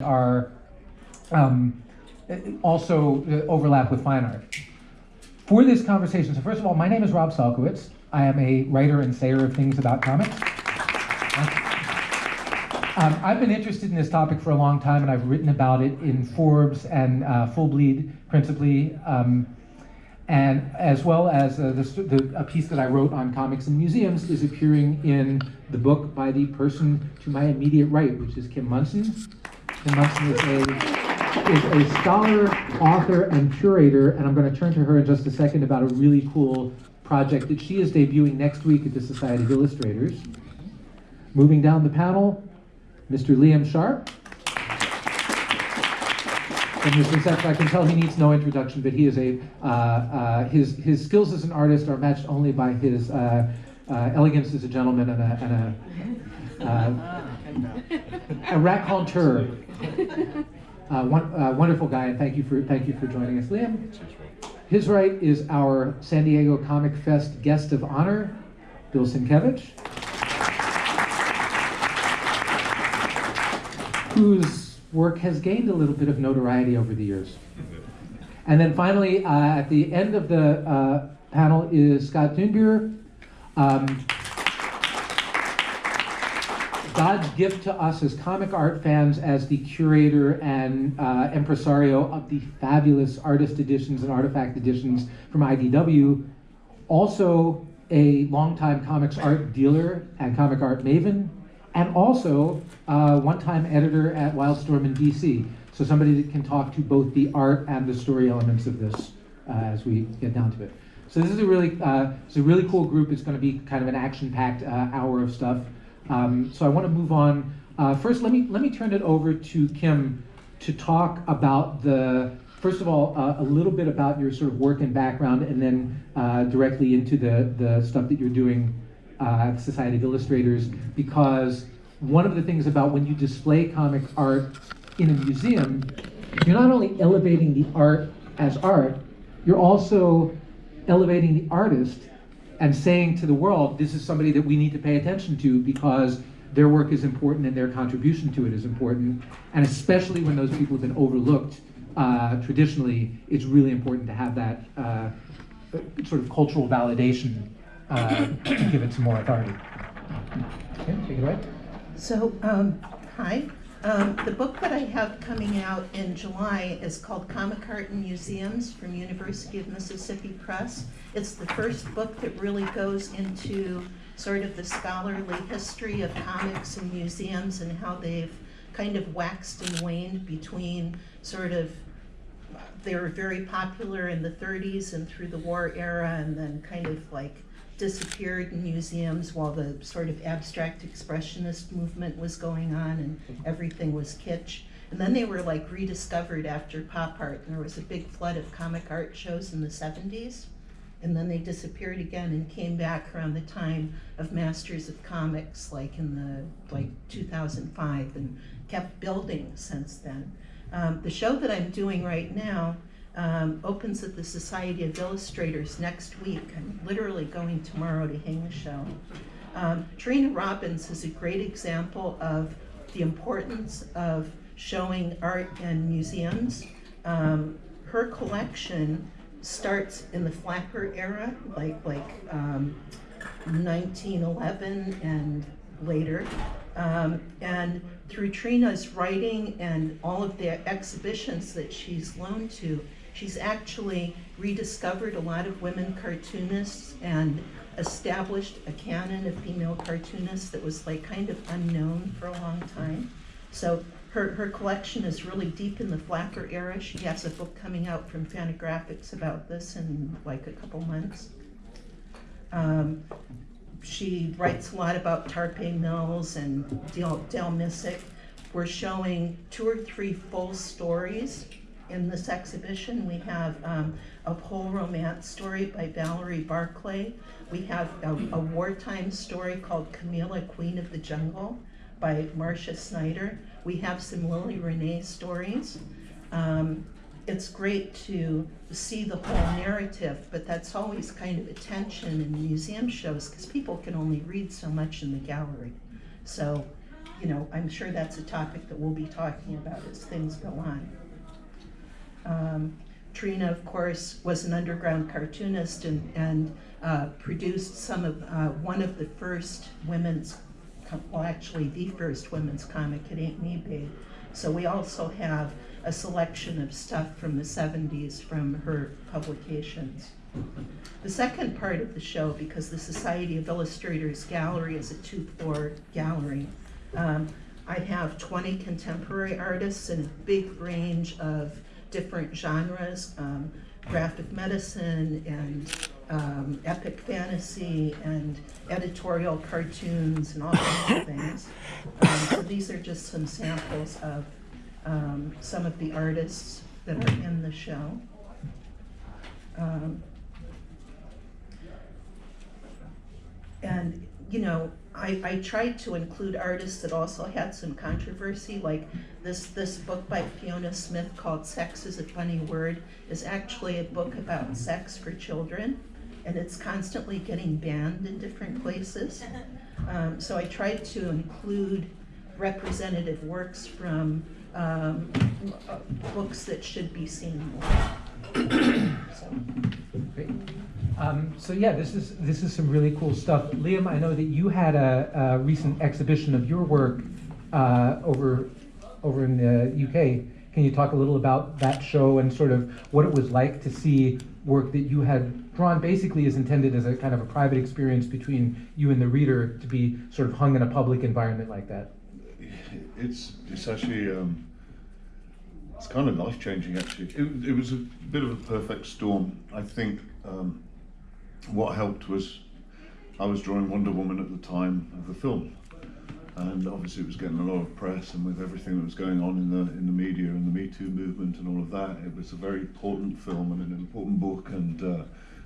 are also overlap with fine art. For this conversation, so first of all, my name is Rob Sallowitz. I am a writer and sayer of things about comics. I've been interested in this topic for a long time, and I've written about it in Forbes and Full Bleed, principally, and as well as a piece that I wrote on comics and museums is appearing in the book by the person to my immediate right, which is Kim Munson. Kim Munson is a scholar, author, and curator, and I'm going to turn to her in just a second about a really cool project that she is debuting next week at the Society of Illustrators. Moving down the panel, Mr. Liam Sharpe. And Mr. Sex, I can tell he needs no introduction, but he is his skills as an artist are matched only by his elegance as a gentleman and a raconteur. Wonderful guy, and thank you for joining us, Liam. His right is our San Diego Comic Fest guest of honor, Bill Sinkiewicz, whose work has gained a little bit of notoriety over the years. And then finally, at the end of the panel is Scott Dunbier. God's gift to us as comic art fans, as the curator and impresario of the fabulous artist editions and artifact editions from IDW, also a longtime comics art dealer and comic art maven, and also one-time editor at Wildstorm in DC. So somebody that can talk to both the art and the story elements of this as we get down to it. So this is a really cool group. It's going to be kind of an action-packed hour of stuff. So I want to move on. First, let me turn it over to Kim to talk about first of all, a little bit about your sort of work and background, and then directly into the stuff that you're doing at the Society of Illustrators. Because one of the things about when you display comic art in a museum, you're not only elevating the art as art, you're also elevating the artist and saying to the world, this is somebody that we need to pay attention to because their work is important and their contribution to it is important. And especially when those people have been overlooked traditionally, it's really important to have that sort of cultural validation to give it some more authority. Okay, take it away. So, hi. The book that I have coming out in July is called Comic Art in Museums from University of Mississippi Press. It's the first book that really goes into sort of the scholarly history of comics and museums and how they've kind of waxed and waned between sort of, they were very popular in the 30s and through the war era, and then kind of like disappeared in museums while the sort of abstract expressionist movement was going on and everything was kitsch. And then they were like rediscovered after pop art, and there was a big flood of comic art shows in the 70s. And then they disappeared again and came back around the time of Masters of Comics, like in the 2005, and kept building since then. The show that I'm doing right now opens at the Society of Illustrators next week. I'm literally going tomorrow to hang the show. Trina Robbins is a great example of the importance of showing art in museums. Her collection starts in the flapper era, like 1911 and later. And through Trina's writing and all of the exhibitions that she's loaned to, she's actually rediscovered a lot of women cartoonists and established a canon of female cartoonists that was like kind of unknown for a long time. So her collection is really deep in the flapper era. She has a book coming out from Fantagraphics about this in like a couple months. She writes a lot about Tarpe Mills and Del Missick. We're showing 2 or 3 full stories in this exhibition. We have a whole romance story by Valerie Barclay. We have a wartime story called Camilla, Queen of the Jungle by Marcia Snyder. We have some Lily Renee stories. It's great to see the whole narrative, but that's always kind of a tension in museum shows because people can only read so much in the gallery. So I'm sure that's a topic that we'll be talking about as things go on. Trina, of course, was an underground cartoonist and produced one of the first actually the first women's comic, It Ain't Me Babe. So we also have a selection of stuff from the 70s from her publications. The second part of the show, because the Society of Illustrators Gallery is a 2-floor gallery, I have 20 contemporary artists in a big range of different genres, graphic medicine and epic fantasy and editorial cartoons and all kinds of things. So these are just some samples of some of the artists that are in the show. And I tried to include artists that also had some controversy, like this book by Fiona Smith called Sex is a Funny Word is actually a book about sex for children, and it's constantly getting banned in different places. So I tried to include representative works from books that should be seen more. Great. So yeah, this is some really cool stuff. Liam, I know that you had a recent exhibition of your work over in the UK. Can you talk a little about that show and sort of what it was like to see work that you had drawn basically as intended as a kind of a private experience between you and the reader to be sort of hung in a public environment like that? It's actually it's kind of life-changing actually. It was a bit of a perfect storm. I think what helped was I was drawing Wonder Woman at the time of the film, and obviously it was getting a lot of press, and with everything that was going on in the media and the Me Too movement and all of that, it was a very important film and an important book, and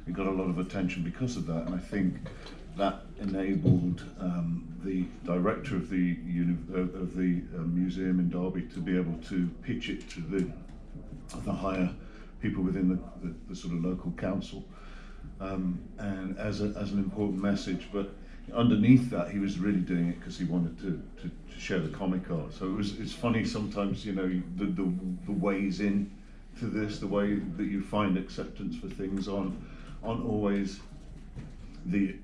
it got a lot of attention because of that. And I think that enabled the director of the museum in Derby to be able to pitch it to the higher people within the sort of local council, and as an important message. But underneath that, he was really doing it because he wanted to share the comic art. So it's funny sometimes, the ways in to this, the way that you find acceptance for things aren't always the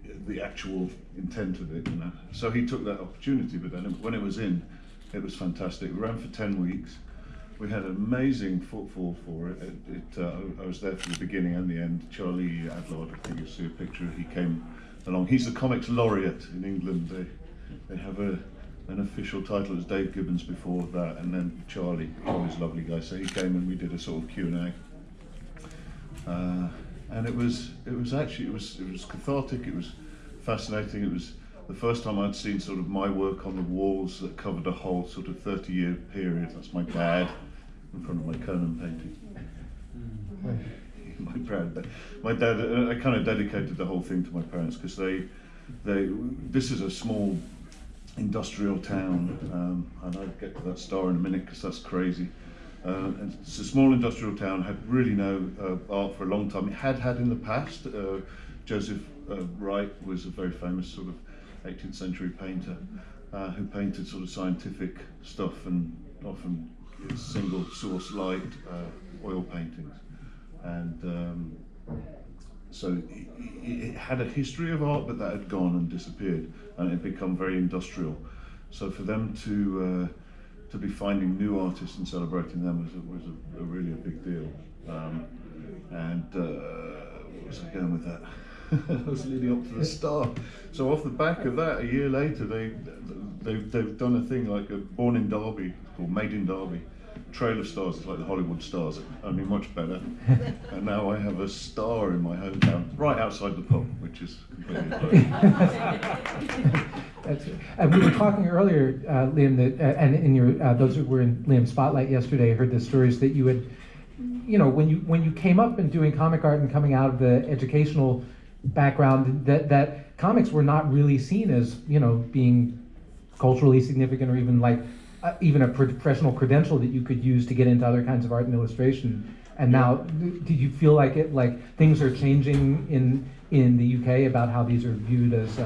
actual intent of it, So he took that opportunity, but then when it was in, it was fantastic. We ran for 10 weeks. We had an amazing footfall for it. I was there from the beginning and the end. Charlie Adlard, I think you'll see a picture, he came along. He's the comics laureate in England. They have an official title as Dave Gibbons before that, and then Charlie's a lovely guy. So he came and we did a sort of Q&A. And it was cathartic. It was fascinating. It was the first time I'd seen sort of my work on the walls that covered a whole sort of 30-year period. That's my dad in front of my Conan painting. My dad, I kind of dedicated the whole thing to my parents because this is a small industrial town, and I'll get to that star in a minute because that's crazy. And it's a small industrial town, had really no art for a long time. It had in the past. Joseph Wright was a very famous sort of 18th century painter who painted sort of scientific stuff and often single source light oil paintings. And so it had a history of art, but that had gone and disappeared, and it had become very industrial. So for them to be finding new artists and celebrating them was a really a big deal. And what was I going with that? I was leading up to the star. So off the back of that, a year later, they've done a thing like a Born in Derby, called Made in Derby. Trail of Stars. It's like the Hollywood stars, only much better. And now I have a star in my hometown, right outside the pub, which is completely That's it. And we were talking earlier, Liam, that and in your those who were in Liam's spotlight yesterday heard the stories that you had, when you came up and doing comic art and coming out of the educational background, that comics were not really seen as being culturally significant or even like even a professional credential that you could use to get into other kinds of art and illustration. And now, did you feel like things are changing in the UK about how these are viewed as?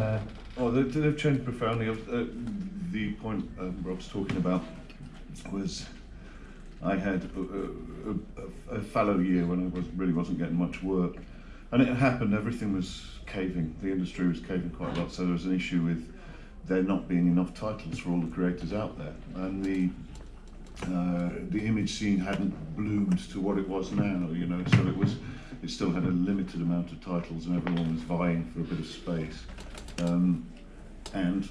Oh, they've changed profoundly. the point Rob's talking about was I had a fallow year when I really wasn't getting much work, and it happened. Everything was caving. The industry was caving quite a lot. So there was an issue with there not being enough titles for all the creators out there, and the image scene hadn't bloomed to what it was now. You know, so it still had a limited amount of titles, and everyone was vying for a bit of space. And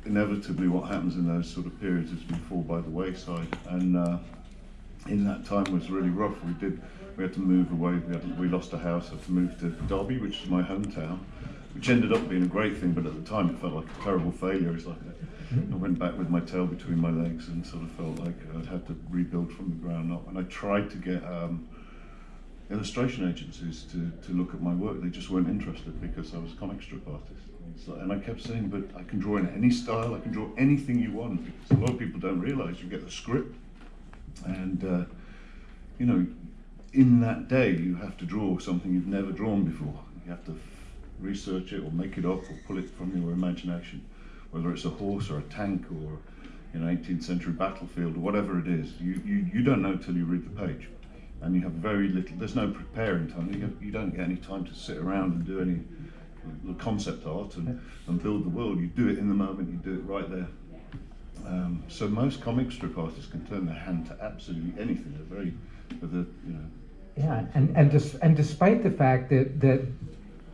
inevitably, what happens in those sort of periods is we fall by the wayside. And in that time was really rough. We had to move away. We lost a house. Had to move to Derby, which is my hometown, which ended up being a great thing. But at the time, it felt like a terrible failure. It's like I went back with my tail between my legs and sort of felt like I'd had to rebuild from the ground up. And I tried to get illustration agencies to look at my work. They just weren't interested because I was a comic strip artist. And I kept saying, but I can draw in any style. I can draw anything you want, because a lot of people don't realize you get the script. And, you know, in that day, you have to draw something you've never drawn before. You have to research it or make it up or pull it from your imagination, whether it's a horse or a tank or, you know, 18th century battlefield or whatever it is. You don't know till you read the page. And you have very little, there's no preparing time. You don't get any time to sit around and do any concept art and build the world. You do it in the moment, you do it right there. So most comic strip artists can turn their hand to absolutely anything. Yeah, and despite the fact that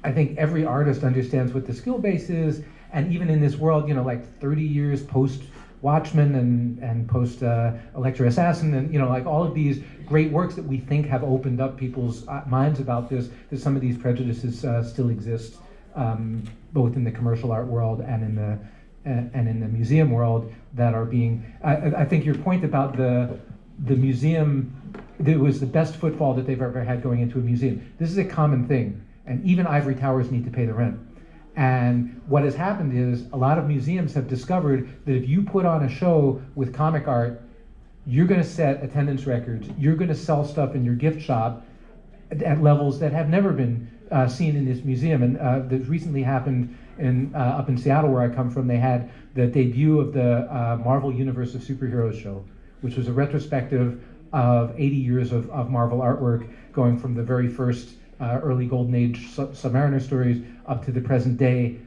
I think every artist understands what the skill base is, and even in this world, you know, like 30 years post Watchmen and post Electra Assassin, and you know, like all of these great works that we think have opened up people's minds about this, that some of these prejudices still exist, both in the commercial art world and in the museum world, that are being. I think your point about the museum, that was the best footfall that they've ever had going into a museum. This is a common thing, and even ivory towers need to pay the rent. And what has happened is a lot of museums have discovered that if you put on a show with comic art, you're going to set attendance records. You're going to sell stuff in your gift shop at levels that have never been seen in this museum. And that recently happened up in Seattle, where I come from. They had the debut of the Marvel Universe of Superheroes show, which was a retrospective of 80 years of Marvel artwork, going from the very first early Golden Age Submariner stories up to the present day,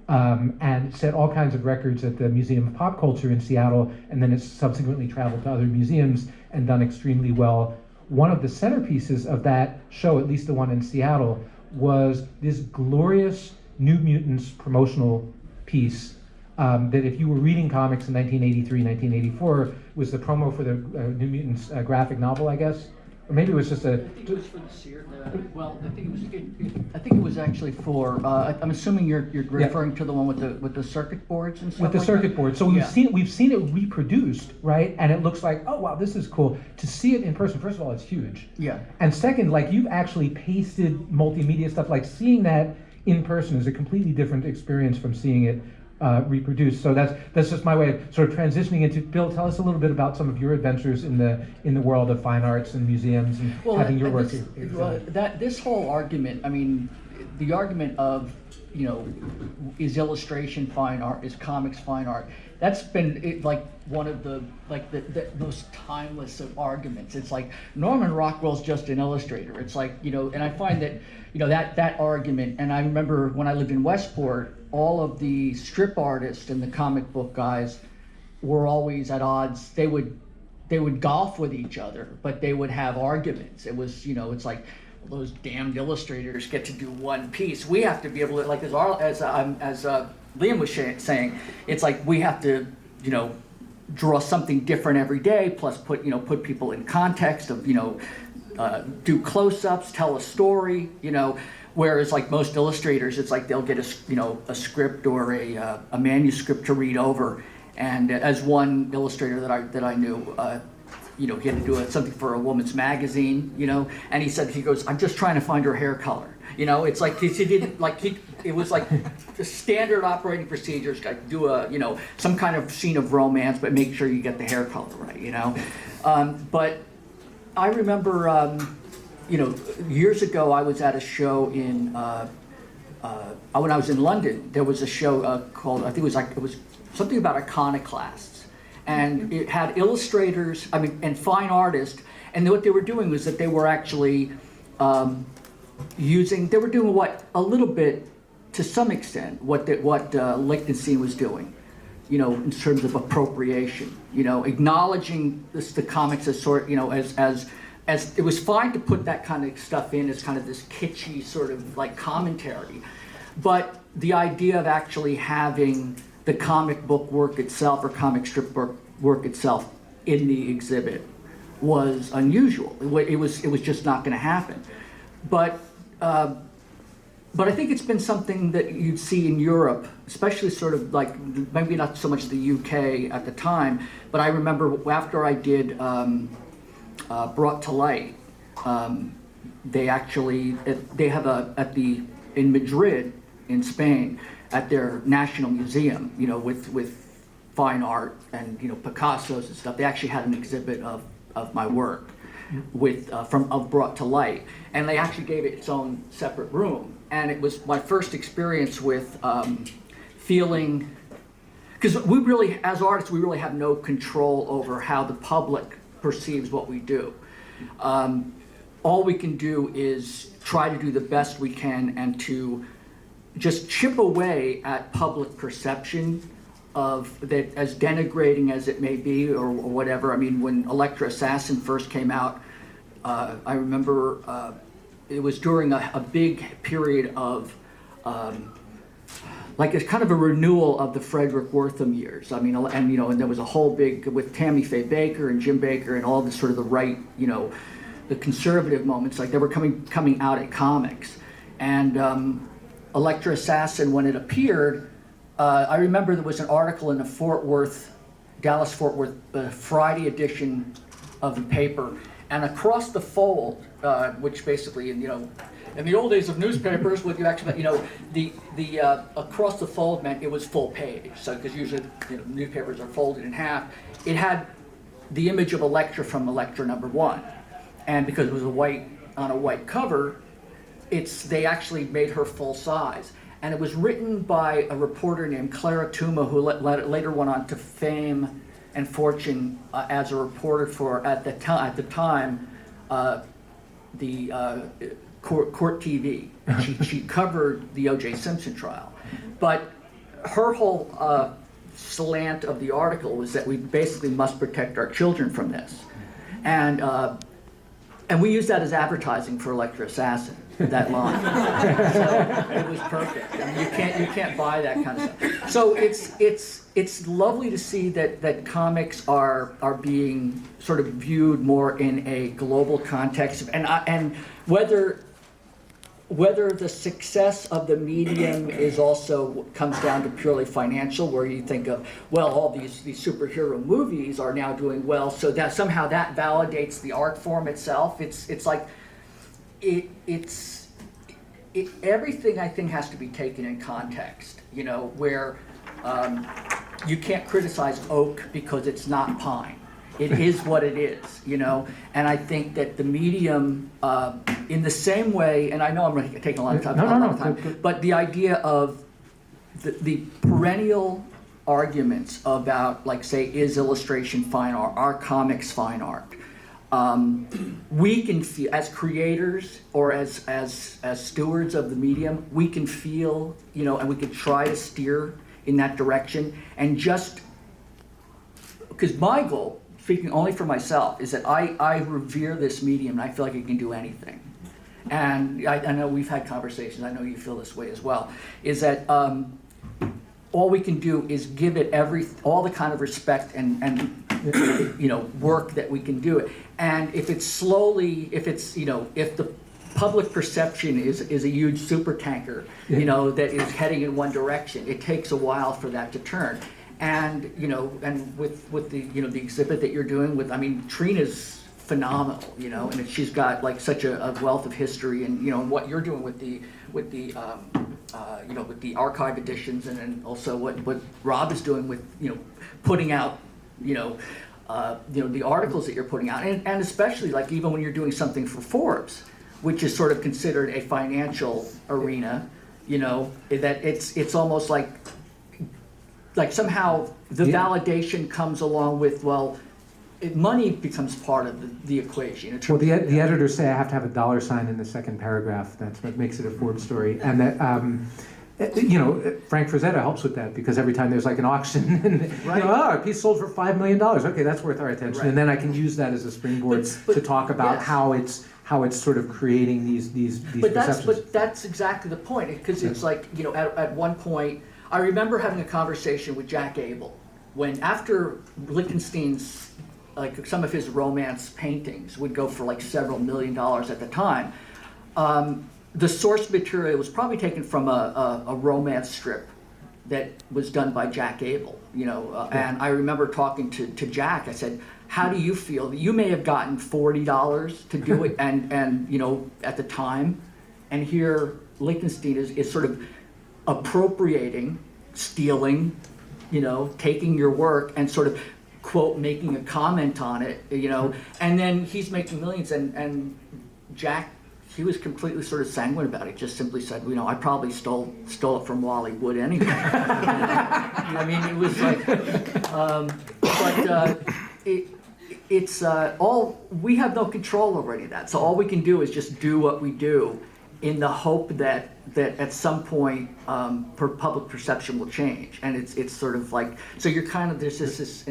and set all kinds of records at the Museum of Pop Culture in Seattle, and then it's subsequently traveled to other museums and done extremely well. One of the centerpieces of that show, at least the one in Seattle, was this glorious New Mutants promotional piece that, if you were reading comics in 1983, 1984, was the promo for the New Mutants graphic novel, I guess. Or maybe it was just I think it was for the Sears. Well, I think it was actually for. I'm assuming you're referring to the one with the circuit boards and stuff. With the like circuit that? board. So we've seen it reproduced, right? And it looks like, oh wow, this is cool. To see it in person, first of all, it's huge. Yeah. And second, like, you've actually pasted multimedia stuff. Like, seeing that in person is a completely different experience from seeing it reproduced. So that's just my way of sort of transitioning into. Bill, tell us a little bit about some of your adventures in the world of fine arts and museums and having your work. This whole argument, I mean, the argument of, you know, is illustration fine art, is comics fine art? That's been like one of the most timeless of arguments. It's like Norman Rockwell's just an illustrator. It's like, you know, and I find that, you know, that argument. And I remember when I lived in Westport, all of the strip artists and the comic book guys were always at odds. They would golf with each other, but they would have arguments. It was, you know, it's like, those damned illustrators get to do one piece. We have to be able to, like, as Liam was saying, it's like we have to, you know, draw something different every day. Plus, put people in context of, you know, do close-ups, tell a story, you know. Whereas, like, most illustrators, it's like they'll get a script or a manuscript to read over. And as one illustrator that I knew, you know, he had to do something for a woman's magazine, you know, and he goes, I'm just trying to find her hair color. You know, it's like he didn't, like, it was like the standard operating procedures, like do some kind of scene of romance, but make sure you get the hair color right, you know. But I remember, you know, years ago I was at a show in, when I was in London, there was a show called, I think it was something about iconoclasts, and it had illustrators, and fine artists, and what they were doing was that they were actually they were doing what a little bit, to some extent, what Lichtenstein was doing, in terms of appropriation, acknowledging the comics as as it was fine to put that kind of stuff in as kind of this kitschy sort of like commentary, but the idea of actually having the comic book work itself or comic strip work itself in the exhibit was unusual. It was just not going to happen. But I think it's been something that you'd see in Europe, especially sort of like, maybe not so much the UK at the time, but I remember after I did Brought to Light, they have in Madrid, in Spain, at their national museum, with fine art and Picasso's and stuff. They actually had an exhibit of my work of Brought to Light, and they actually gave it its own separate room. And it was my first experience with feeling, because we really, as artists, we really have no control over how the public perceives what we do. All we can do is try to do the best we can and to just chip away at public perception of that, as denigrating as it may be or whatever. I mean, when Electra Assassin first came out, I remember it was during a big period of like it's kind of a renewal of the Frederick Wortham years. I mean, and there was a whole big, with Tammy Faye Baker and Jim Baker and all the sort of the right, the conservative moments, like they were coming out at comics. And Electra Assassin, when it appeared, I remember there was an article in the Dallas-Fort Worth Friday edition of the paper, and across the fold, which basically, in the old days of newspapers, would you actually, the across the fold meant it was full page. So, because usually, newspapers are folded in half. It had the image of Electra from Electra #1, and because it was on a white cover, they actually made her full size. And it was written by a reporter named Clara Tuma, who later went on to fame and fortune as a reporter for, at the time, Court TV. She covered the O.J. Simpson trial. But her whole slant of the article was that we basically must protect our children from this. And we used that as advertising for Electra Assassin, that line. So it was perfect. I mean, you can't buy that kind of stuff. So it's lovely to see that comics are being sort of viewed more in a global context, and whether the success of the medium is also comes down to purely financial, where you think of, well, all these superhero movies are now doing well, so that somehow that validates the art form itself. It's like everything, I think, has to be taken in context. Where you can't criticize oak because it's not pine. It is what it is, and I think that the medium, in the same way, and I know I'm taking a lot of time, but the idea of the perennial arguments about, like, say, is illustration fine art, are comics fine art? We can feel, as creators or as stewards of the medium, we can feel, and we can try to steer in that direction, and just because my goal, speaking only for myself, is that I revere this medium and I feel like it can do anything. And I know we've had conversations, I know you feel this way as well, is that all we can do is give it all the kind of respect and work that we can do it. And if it's if the public perception is a huge super tanker, that is heading in one direction, it takes a while for that to turn. And and with the the exhibit that you're doing Trina's phenomenal, and she's got like such a wealth of history, and what you're doing with the archive editions, and then also what Rob is doing with putting out the articles that you're putting out, and especially like even when you're doing something for Forbes, which is sort of considered a financial arena, that it's almost like like somehow the validation comes along with, well, money becomes part of the equation. Well, the editors say I have to have a dollar sign in the second paragraph. That's what makes it a Forbes story. And that, Frank Frazetta helps with that, because every time there's like an auction, and a piece sold for $5 million. Okay, that's worth our attention. Right. And then I can use that as a springboard to talk about how it's sort of creating these perceptions. But that's exactly the point, because it's like, at one point, I remember having a conversation with Jack Abel when, after Lichtenstein's, like some of his romance paintings would go for like several $1 million at the time. The source material was probably taken from a romance strip that was done by Jack Abel, and I remember talking to Jack. I said, how do you feel? You may have gotten $40 to do it, and at the time, and here Lichtenstein is sort of appropriating, stealing, taking your work and sort of, quote, making a comment on it, and then he's making millions, and Jack, he was completely sort of sanguine about it. Just simply said, I probably stole it from Wally Wood anyway. I mean, it was like, it's all, we have no control over any of that. So all we can do is just do what we do in the hope that at some point public perception will change. And it's sort of like, so you're kind of, there's this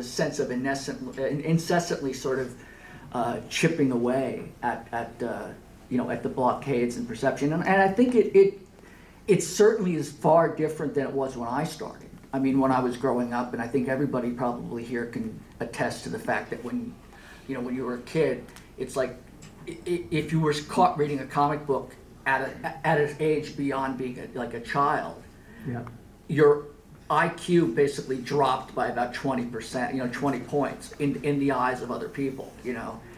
sense of incessantly sort of chipping away at the blockades and perception, and I think it certainly is far different than it was when I started. I mean, when I was growing up, and I think everybody probably here can attest to the fact that when you were a kid, it's like if you were caught reading a comic book at an age beyond being a child, your IQ basically dropped by about 20%, 20 points in the eyes of other people,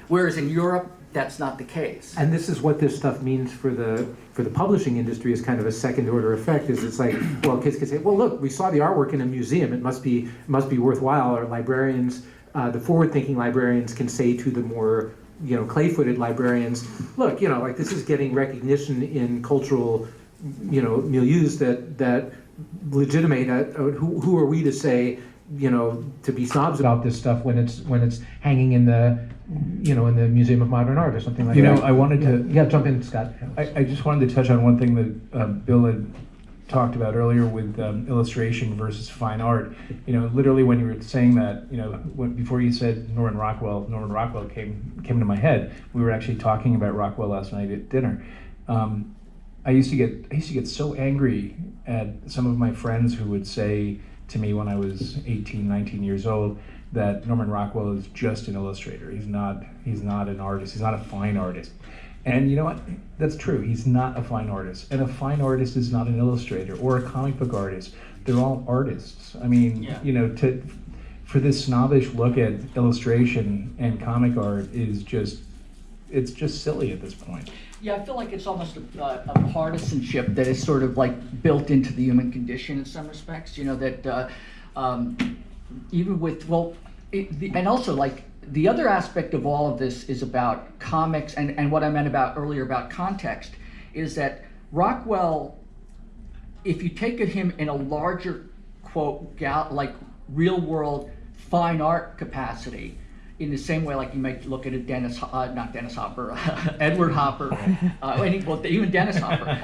Whereas in Europe, that's not the case. And this is what this stuff means for the publishing industry, is kind of a second order effect. Is it's like, well, kids can say, well, look, we saw the artwork in a museum. It must be worthwhile. Or librarians, the forward-thinking librarians can say to the more clay-footed librarians, look, like this is getting recognition in cultural milieus that legitimate. Who are we to say, to be snobs about this stuff when it's hanging in the in the Museum of Modern Art or something like that. I wanted to jump in, Scott. I just wanted to touch on one thing that Bill had talked about earlier with illustration versus fine art. Literally when you were saying that, before you said Norman Rockwell came to my head. We were actually talking about Rockwell last night at dinner. I used to get so angry at some of my friends who would say to me when I was 18, 19 years old, that Norman Rockwell is just an illustrator. He's not an artist. He's not a fine artist. And you know what? That's true. He's not a fine artist. And a fine artist is not an illustrator or a comic book artist. They're all artists. I mean, for this snobbish look at illustration and comic art it's just silly at this point. Yeah, I feel like it's almost a partisanship that is sort of like built into the human condition in some respects. That even with, and also like the other aspect of all of this is about comics, and what I meant earlier about context is that Rockwell, if you take him in a larger, quote, like real world fine art capacity, in the same way like you might look at a not Dennis Hopper, Edward Hopper, even Dennis Hopper,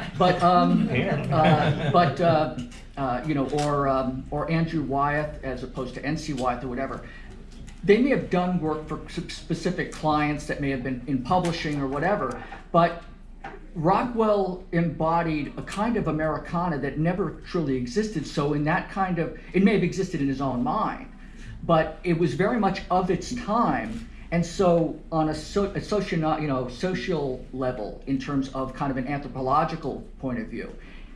or Andrew Wyeth as opposed to N.C. Wyeth or whatever. They may have done work for specific clients that may have been in publishing or whatever, but Rockwell embodied a kind of Americana that never truly existed. So in that kind of, it may have existed in his own mind, but it was very much of its time. And so on a social level, in terms of kind of an anthropological point of view,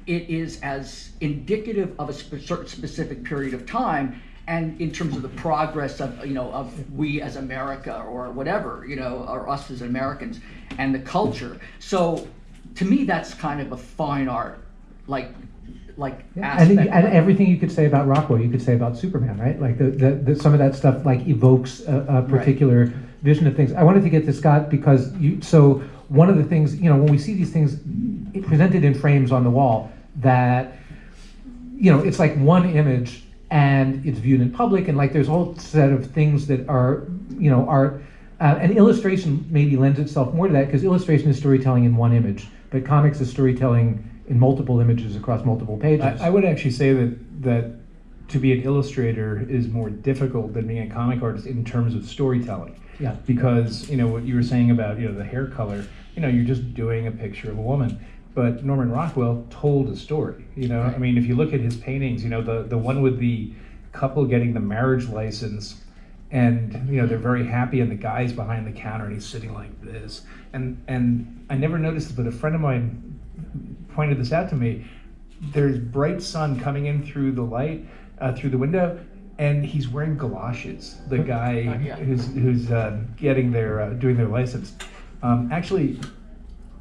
it is as indicative of a certain specific period of time, and in terms of the progress of we as America or whatever, or us as Americans and the culture. So to me, that's kind of a fine art, aspect. And everything you could say about Rockwell, you could say about Superman, right? Like the some of that stuff like evokes a particular vision of things. I wanted to get to Scott because so one of the things, when we see these things presented in frames on the wall, that it's like one image and it's viewed in public, and like there's a whole set of things that are, art. And illustration maybe lends itself more to that, because illustration is storytelling in one image, but comics is storytelling in multiple images across multiple pages. I would actually say that to be an illustrator is more difficult than being a comic artist in terms of storytelling. Yeah. Because what you were saying about the hair color, you're just doing a picture of a woman. But Norman Rockwell told a story. Right. I mean, if you look at his paintings, the one with the couple getting the marriage license, and they're very happy, and the guy's behind the counter and he's sitting like this. And I never noticed it, but a friend of mine pointed this out to me. There's bright sun coming in through the light, through the window, and he's wearing galoshes. The guy who's getting their doing their license. Actually,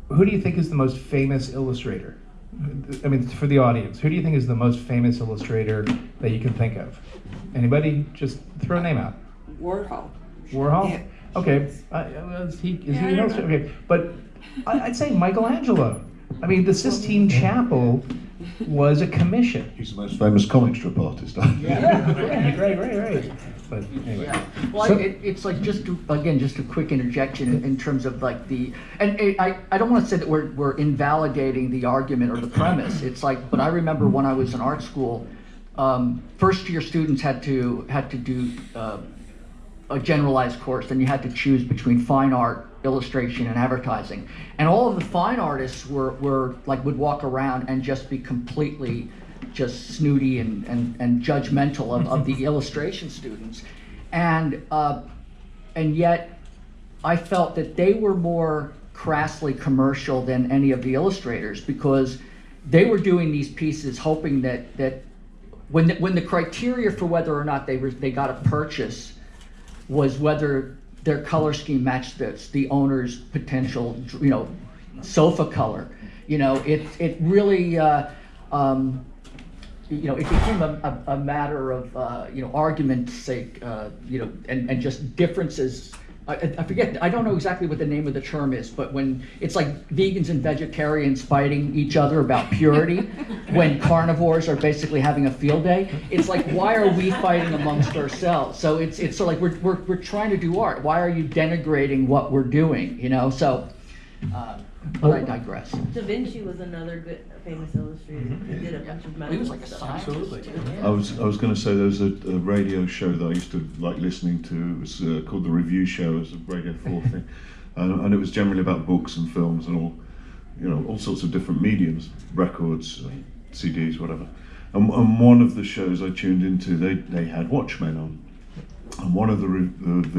who do you think is the most famous illustrator? I mean, for the audience, who do you think is the most famous illustrator that you can think of? Anybody? Just throw a name out. Warhol. Warhol? Yeah. Okay. Is he an illustrator? Okay. But I'd say Michelangelo. I mean, the Sistine Chapel was a commission. He's the most famous comic strip artist. Right. But anyway. Yeah. Well, it's like just a quick interjection in terms of like I don't want to say that we're invalidating the argument or the premise. It's like, but I remember when I was in art school, first year students had to do a generalized course, and you had to choose between fine art, illustration, and advertising. And all of the fine artists were like would walk around and just be completely just snooty and judgmental of the illustration students. And yet I felt that they were more crassly commercial than any of the illustrators, because they were doing these pieces hoping that when the criteria for whether or not they got a purchase was whether their color scheme matched the owner's potential, sofa color. It really, it became a matter of, argument's sake, and just differences. I forget, I don't know exactly what the name of the term is, but when it's like vegans and vegetarians fighting each other about purity, when carnivores are basically having a field day, it's like, why are we fighting amongst ourselves? So it's sort of like we're trying to do art. Why are you denigrating what we're doing? So, but I digress. Da Vinci was another good famous illustrator. He did a bunch of He was like a stuff. scientist. Absolutely. I was going to say there was a radio show that I used to like listening to. It was called The Review Show. It was a Radio 4 thing, and it was generally about books and films and all sorts of different mediums, records, CDs, whatever. And one of the shows I tuned into, they had Watchmen on, and one of the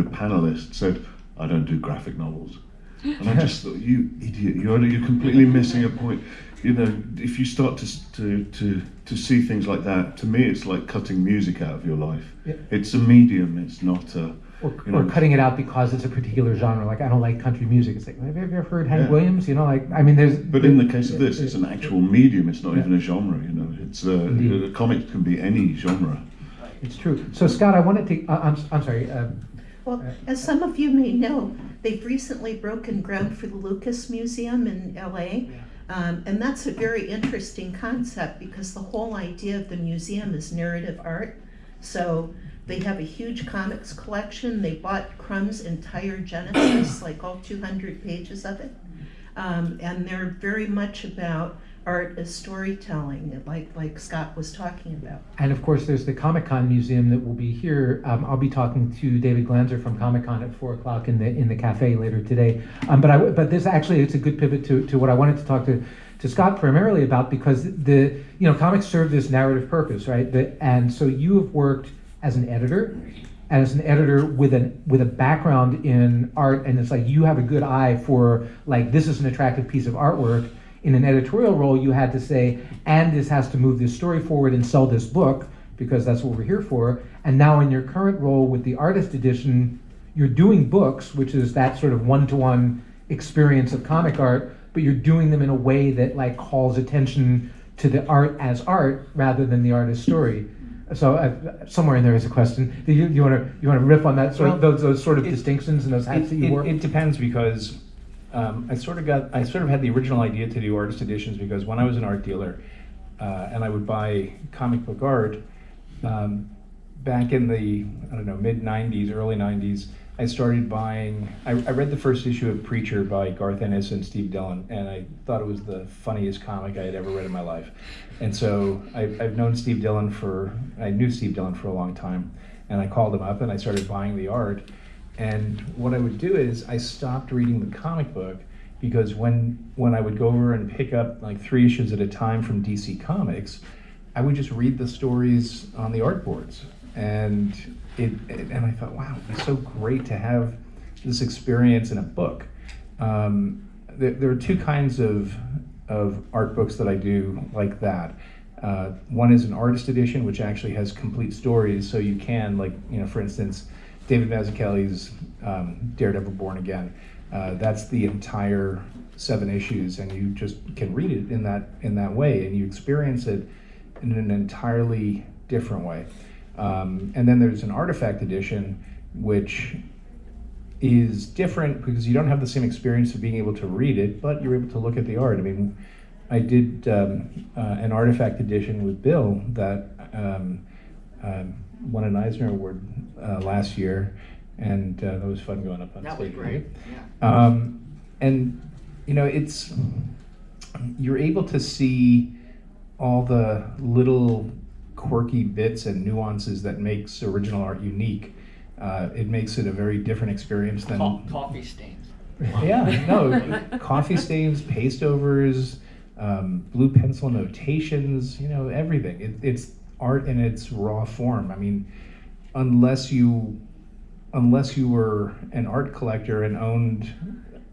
panelists said, "I don't do graphic novels." And I just thought, you idiot, you're completely missing a point. If you start to see things like that, to me it's like cutting music out of your life. Yeah. It's a medium, it's not a... Or cutting it out because it's a particular genre. Like, I don't like country music. It's like, have you ever heard Hank Williams? There's... But in the case of this, it's an actual medium, it's not even a genre, It's a comic can be any genre. It's true. So Scott, I wanted to... I'm sorry. Well, as some of you may know, they've recently broken ground for the Lucas Museum in LA. And that's a very interesting concept, because the whole idea of the museum is narrative art. So they have a huge comics collection. They bought Crumb's entire Genesis, like all 200 pages of it. And they're very much about art as storytelling, like Scott was talking about. And of course, there's the Comic-Con Museum that will be here. I'll be talking to David Glanzer from Comic-Con at 4 o'clock in the cafe later today. But this actually, it's a good pivot to what I wanted to talk to Scott primarily about, because comics serve this narrative purpose, right? And so you have worked as an editor, and as an editor with a background in art, and it's like you have a good eye for, like, this is an attractive piece of artwork. In an editorial role, you had to say, and this has to move this story forward and sell this book, because that's what we're here for. And now in your current role with the artist edition, you're doing books, which is that sort of one-to-one experience of comic art, but you're doing them in a way that like calls attention to the art as art rather than the art as story. So somewhere in there is a question. Do you want to riff on that those sort of distinctions and those hats that you wore? It depends, because I sort of had the original idea to do artist editions, because when I was an art dealer, and I would buy comic book art. Back in the, I don't know, mid-90s, early 90s, I started buying, I read the first issue of Preacher by Garth Ennis and Steve Dillon, and I thought it was the funniest comic I had ever read in my life. And so I've known Steve Dillon I knew Steve Dillon for a long time, and I called him up and I started buying the art. And what I would do is I stopped reading the comic book, because when I would go over and pick up like 3 issues at a time from DC Comics, I would just read the stories on the art boards. And I thought, wow, it's so great to have this experience in a book. There are 2 kinds of art books that I do like that. One is an artist edition, which actually has complete stories, so you can, like, for instance, David Mazzucchelli's Daredevil Born Again. That's the entire 7 issues, and you just can read it in that way, and you experience it in an entirely different way. And then there's an artifact edition, which is different because you don't have the same experience of being able to read it, but you're able to look at the art. I mean, I did an artifact edition with Bill that won an Eisner Award last year, and that was fun going up on stage. That was great. And it's, you're able to see all the little quirky bits and nuances that makes original art unique. It makes it a very different experience than Coffee stains. Yeah, no, coffee stains, paste overs, blue pencil notations, everything. It's art in its raw form. I mean, unless you were an art collector and owned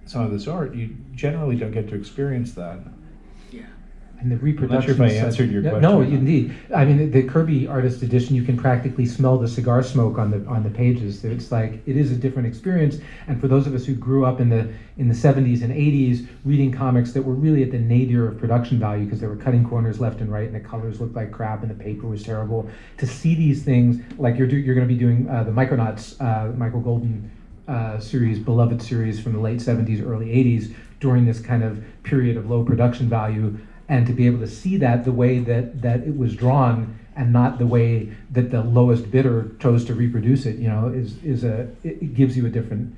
some of this art, you generally don't get to experience that. And the reproduction. I'm not sure if I answered your question. No, indeed. I mean, the Kirby artist edition, you can practically smell the cigar smoke on the pages. It's like, it is a different experience. And for those of us who grew up in the 70s and 80s reading comics that were really at the nadir of production value, because there were cutting corners left and right, and the colors looked like crap, and the paper was terrible. To see these things, like you're going to be doing the Micronauts, Michael Golden series, beloved series from the late 70s, early 80s, during this kind of period of low production value. And to be able to see that the way that it was drawn, and not the way that the lowest bidder chose to reproduce it, it gives you a different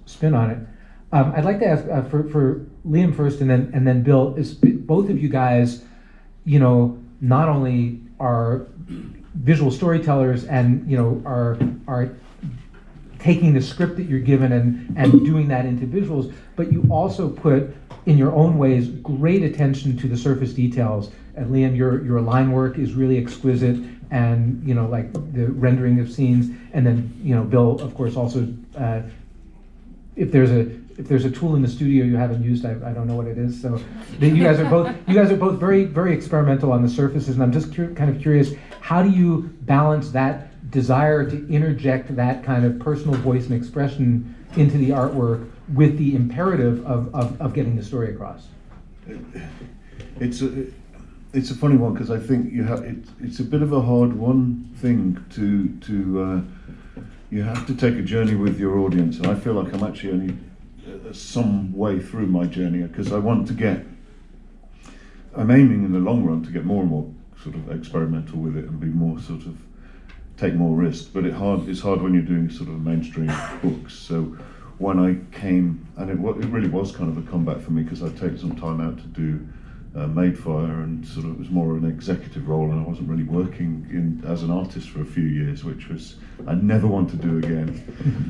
spin on it. I'd like to ask for Liam first, and then Bill. Is both of you guys, not only are visual storytellers and are taking the script that you're given and doing that into visuals, but you also put, in your own ways, great attention to the surface details. And Liam, your line work is really exquisite, and like the rendering of scenes. And then Bill, of course, also if there's a tool in the studio you haven't used, I don't know what it is. So you guys are both very, very experimental on the surfaces, and I'm just kind of curious, how do you balance that desire to interject that kind of personal voice and expression into the artwork with the imperative of getting the story across? It's a funny one, because I think it's a bit of a hard thing to you have to take a journey with your audience, and I feel like I'm actually only some way through my journey, because I'm aiming in the long run to get more and more sort of experimental with it and be more sort of take more risk, but it's hard when you're doing sort of mainstream books. So when I came, and it really was kind of a comeback for me, because I'd taken some time out to do Madefire, and sort of it was more an executive role, and I wasn't really working as an artist for a few years, which was I never want to do again,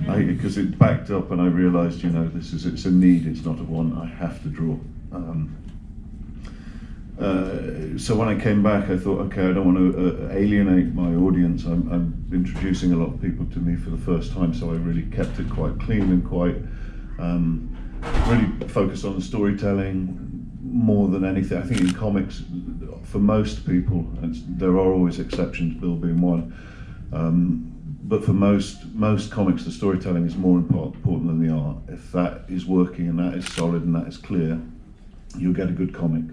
because it backed up, and I realised it's a need, it's not a want. I have to draw. So when I came back, I thought, okay, I don't want to alienate my audience. I'm introducing a lot of people to me for the first time, so I really kept it quite clean and quite really focused on the storytelling more than anything. I think in comics, for most people, and there are always exceptions, Bill being one, but for most comics, the storytelling is more important than the art. If that is working and that is solid and that is clear, you'll get a good comic.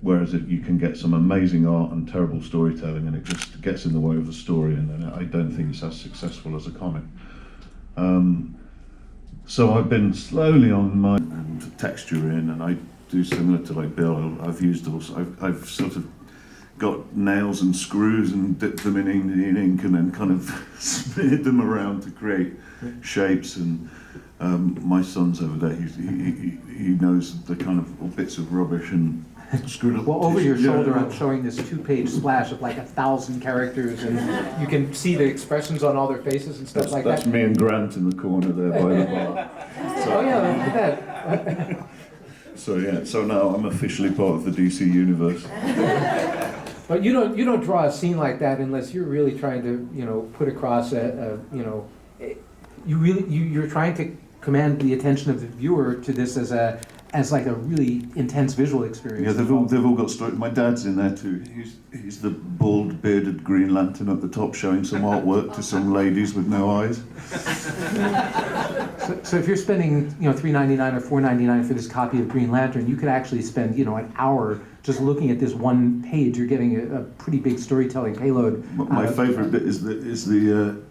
Whereas you can get some amazing art and terrible storytelling, and it just gets in the way of the story, and then I don't think it's as successful as a comic. So I've been slowly on my texture in, and do similar to like Bill. I've used also. I've sort of got nails and screws and dipped them in ink and then kind of smeared them around to create shapes. And my son's over there. He knows the kind of bits of rubbish and screwed up. Well, over your tissue. shoulder, I'm showing this 2-page splash of like 1,000 characters, and you can see the expressions on all their faces and stuff like That's that. me and Grant in the corner there by the bar. Oh yeah, look at that. So now I'm officially part of the DC universe. But you don't draw a scene like that unless you're really trying to put across you're trying to command the attention of the viewer to this as like a really intense visual experience. Yeah, they've all got stories. My dad's in there too. He's the bald, bearded Green Lantern at the top, showing some artwork to some ladies with no eyes. So if you're spending $3.99 or $4.99 for this copy of Green Lantern, you could actually spend an hour just looking at this one page. You're getting a pretty big storytelling payload. My favourite bit is the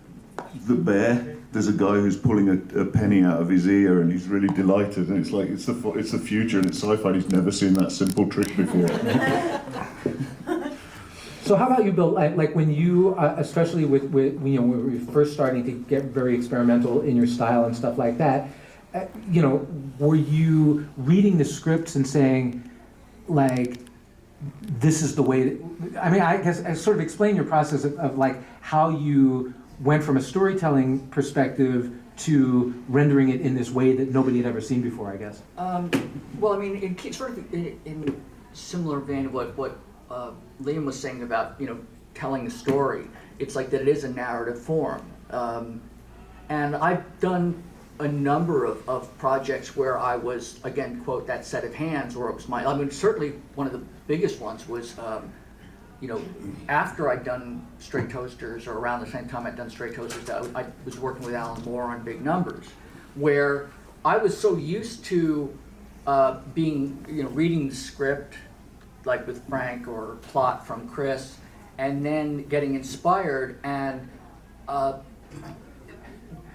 bear. There's a guy who's pulling a penny out of his ear, and he's really delighted. And it's like it's the future, and it's sci-fi. He's never seen that simple trick before. So how about you, Bill? Like when you, especially with when we were first starting to get very experimental in your style and stuff like that, were you reading the scripts and saying, like, this is the way? I guess I sort of explain your process of like how you went from a storytelling perspective to rendering it in this way that nobody had ever seen before, I guess. Well, in sort of in similar vein of what Liam was saying about telling the story. It's like that it is a narrative form, and I've done a number of projects where I was, again, quote, that set of hands, or it was certainly one of the biggest ones was after I'd done Straight Toasters, or around the same time I'd done Straight Toasters, I was working with Alan Moore on Big Numbers, where I was so used to reading the script, like with Frank, or plot from Chris, and then getting inspired, and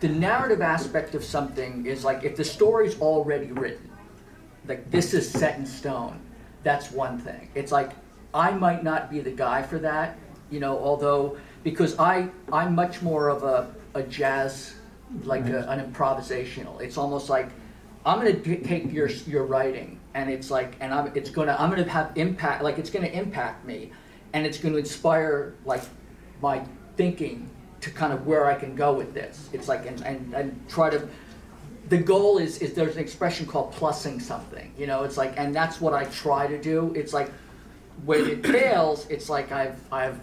the narrative aspect of something is like, if the story's already written, like this is set in stone, that's one thing. It's like, I might not be the guy for that, although, because I'm much more of a jazz, like an improvisational. It's almost like, I'm gonna take your writing, and it's like, and I'm gonna have impact, like it's gonna impact me, and it's gonna inspire like my thinking to kind of where I can go with this. It's like, and try to, the goal is there's an expression called plussing something, it's like, and that's what I try to do. It's like, when it fails, it's like I've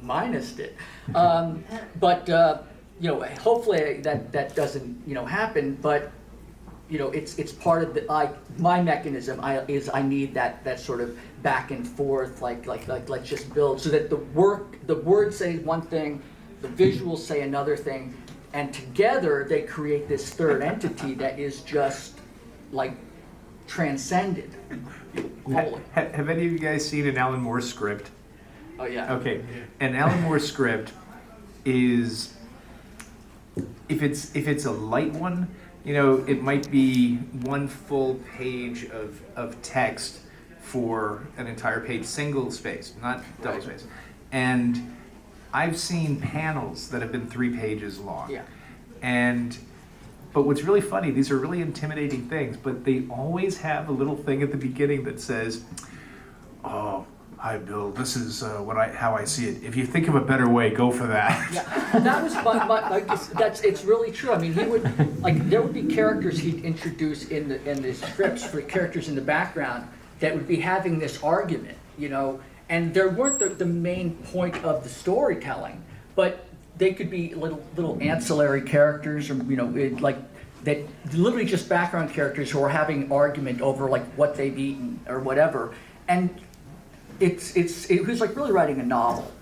minused it, but hopefully that doesn't happen. But it's part of my mechanism. I need that sort of back and forth, like let's just build, so that the words say one thing, the visuals say another thing, and together they create this third entity that is just like transcended. Have any of you guys seen an Alan Moore script? Oh yeah. Okay, an Alan Moore script is, if it's a light one, it might be one full page of text for an entire page, single space, not double space. And I've seen panels that have been 3 pages long. Yeah. But what's really funny, these are really intimidating things, but they always have a little thing at the beginning that says, "Oh, hi Bill, this is how I see it. If you think of a better way, go for that." Yeah, and that was it's really true. He would, there would be characters he'd introduce in the scripts for characters in the background that would be having this argument, and they weren't the main point of the storytelling, but they could be little ancillary characters, or like that, literally just background characters who are having an argument over like what they've eaten or whatever, and it was like really writing a novel,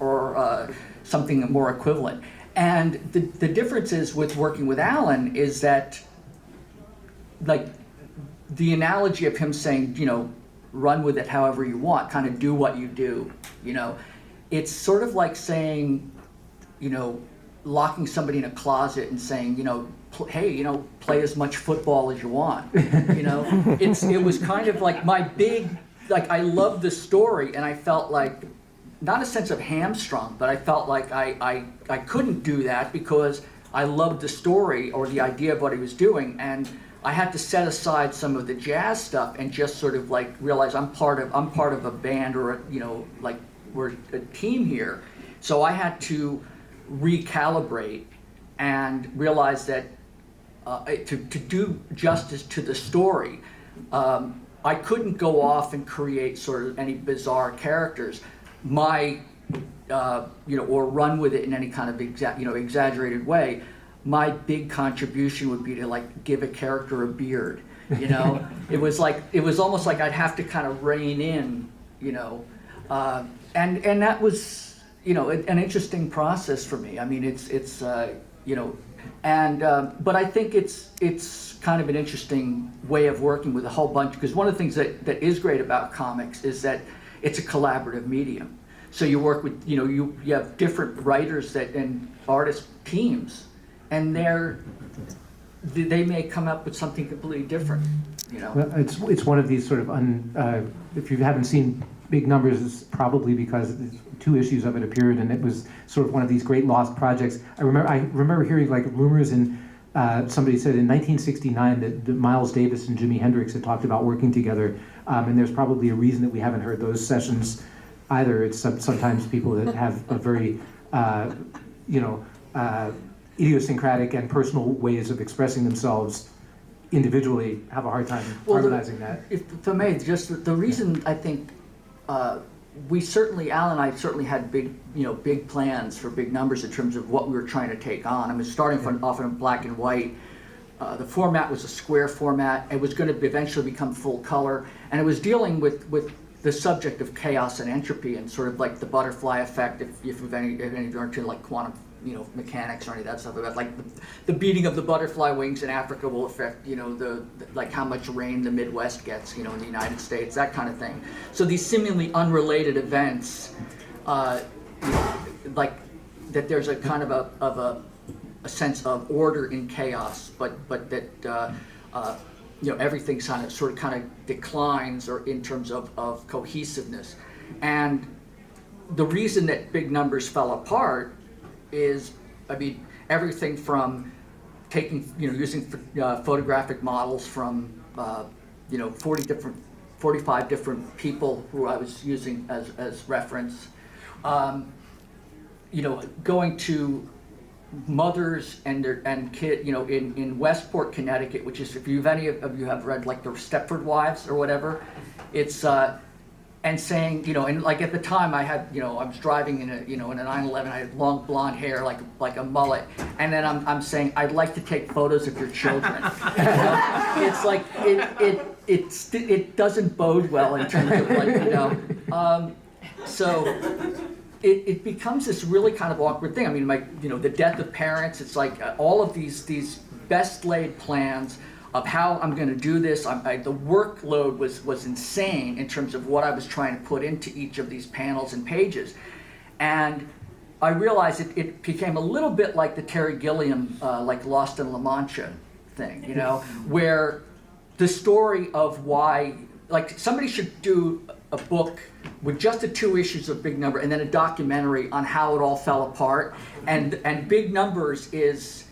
or something more equivalent. And the difference is with working with Alan is that, like, the analogy of him saying, run with it however you want, kind of do what you do, it's sort of like saying, locking somebody in a closet and saying, hey, you know, play as much football as you want. You know, it was kind of like my big, like I loved the story, and I felt like, not a sense of hamstrung, but I felt like I couldn't do that because I loved the story or the idea of what he was doing, and I had to set aside some of the jazz stuff and just sort of like realize I'm part of a band, or you know, like we're a team here. So I had to recalibrate and realize that to do justice to the story, I couldn't go off and create sort of any bizarre characters. My, you know, or run with it in any kind of exaggerated way. My big contribution would be to like give a character a beard. You know, it was almost like I'd have to kind of rein in, you know, and that was, you know, an interesting process for me. I mean, it's you know, and but I think it's kind of an interesting way of working with a whole bunch, because one of the things that is great about comics is that it's a collaborative medium. So you work with, you know, you have different writers and artist teams, and they may come up with something completely different, you know. Well, it's one of these sort of if you haven't seen Big Numbers, it's probably because 2 issues of it appeared, and it was sort of one of these great lost projects. I remember hearing like rumors, and somebody said in 1969 that Miles Davis and Jimi Hendrix had talked about working together, and there's probably a reason that we haven't heard those sessions either. It's sometimes people that have a very you know, idiosyncratic and personal ways of expressing themselves individually have a hard time harmonizing that. If I may, just the reason I think we certainly, Al and I certainly had big plans for Big Numbers in terms of what we were trying to take on. I mean, starting from often in black and white. The format was a square format. It was going to eventually become full color, and it was dealing with the subject of chaos and entropy and sort of like the butterfly effect. If any of you are into like quantum, you know, mechanics or any of that stuff, about like the beating of the butterfly wings in Africa will affect, you know, the like how much rain the Midwest gets, you know, in the United States, that kind of thing. So these seemingly unrelated events, you know, like that there's a kind of a sense of order in chaos, but that you know, everything kind of declines, or in terms of cohesiveness. And the reason that Big Numbers fell apart is, I mean, everything from taking, you know, using photographic models from, you know, 45 different people who I was using as reference, you know, going to mothers and kid, you know, in Westport, Connecticut, which is, if any of you have read like the Stepford Wives or whatever, it's and saying, you know, and like at the time I had, you know, I was driving in a 911, I had long blonde hair like a mullet, and then I'm saying, I'd like to take photos of your children. You know? It's like it doesn't bode well in terms of like, you know, so. It becomes this really kind of awkward thing. I mean, like, you know, the death of parents, it's like all of these best laid plans of how I'm going to do this. The workload was insane in terms of what I was trying to put into each of these panels and pages. And I realized it became a little bit like the Terry Gilliam, like Lost in La Mancha thing, you know, where the story of why, like, somebody should do a book with just the 2 issues of Big Number and then a documentary on how it all fell apart. And Big Numbers is,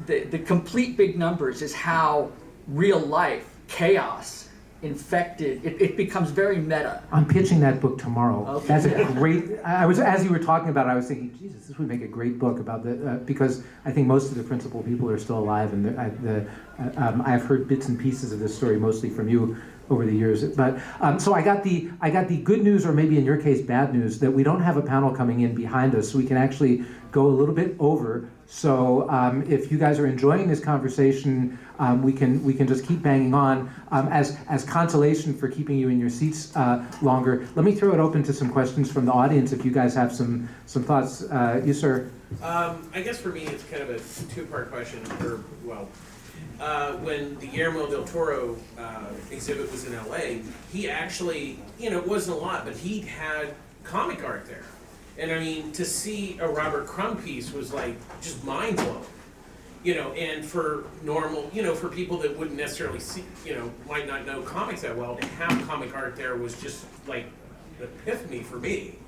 the complete Big Numbers is how real life chaos infected, it becomes very meta. I'm pitching that book tomorrow. Okay. That's a great, as you were talking about it, I was thinking, Jesus, this would make a great book about because I think most of the principal people are still alive, and I've heard bits and pieces of this story, mostly from you over the years. But so I got the good news, or maybe in your case bad news, that we don't have a panel coming in behind us, so we can actually go a little bit over. So if you guys are enjoying this conversation, we can just keep banging on as consolation for keeping you in your seats longer. Let me throw it open to some questions from the audience if you guys have some thoughts. You, sir. I guess for me it's kind of a 2-part question. When the Guillermo del Toro exhibit was in LA, he actually, you know, it wasn't a lot, but he had comic art there. And I mean, to see a Robert Crumb piece was like just mind blowing. and for normal, for people that wouldn't necessarily see, might not know comics that well, to have comic art there was just like an epiphany for me.